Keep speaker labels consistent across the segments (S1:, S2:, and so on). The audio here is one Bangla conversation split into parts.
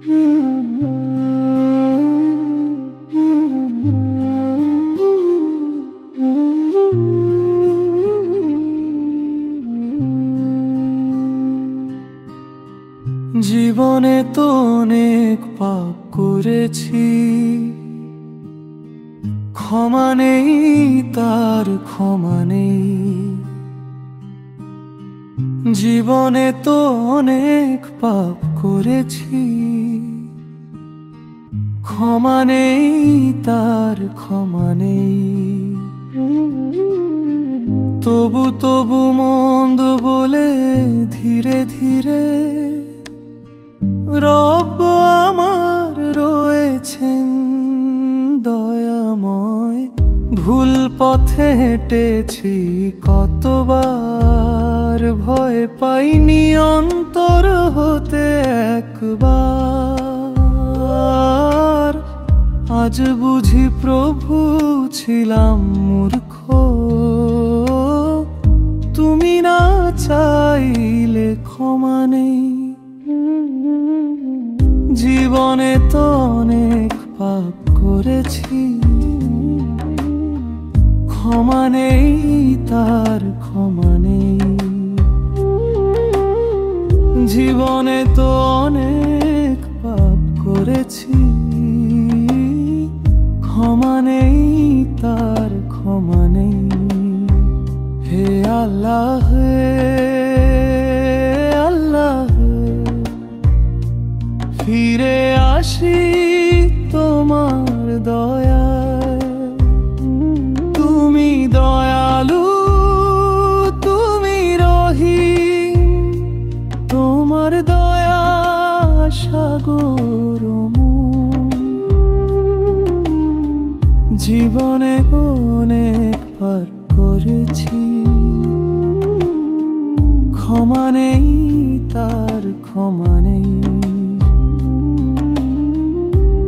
S1: জীবনে তো অনেক পাপ করেছি, ক্ষমা নেই তার ক্ষমা নেই। জীবনে তো অনেক পাপ করেছি, ক্ষমা নেই তার ক্ষমা নেই। তবু তবু মন্দ বলে ধীরে ধীরে রব আমার রয়েছেন দয়াময়। ভুল পথে হেঁটেছি কতবার, ভয় পাইনি অন্তর হতে একবার। আজ বুঝি প্রভু ছিলাম মূর্খ, তুমি না চাইলে ক্ষমা নেই। জীবনে তো অনেক পাপ করেছি, ক্ষমা নেই তার ক্ষমা নেই। জীবনে তো অনেক পাপ করেছি, ক্ষমা নেই তার ক্ষমা নেই। হে আল্লাহ, হে আল্লাহ, ফিরে আসি তোমার দয়ায়। তুমি দয়ালু, তুমি রহিম, তোমার দয়া সাগর। জীবনে অনেক পার করেছি, ক্ষমা নেই তার ক্ষমা নেই।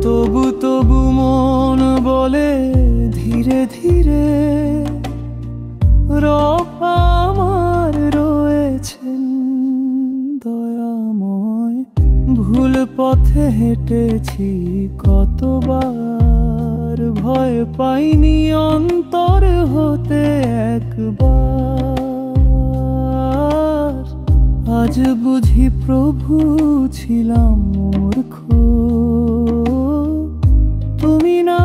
S1: তবু তবু মন বলে ধীরে ধীরে রব আমার রয়েছেন দয়াময়। ভুল পথে হেঁটেছি কতবার, ভয় পাইনি অন্তর হতে একবার। আজ বুঝি প্রভু ছিলাম মূর্খ, তুমি না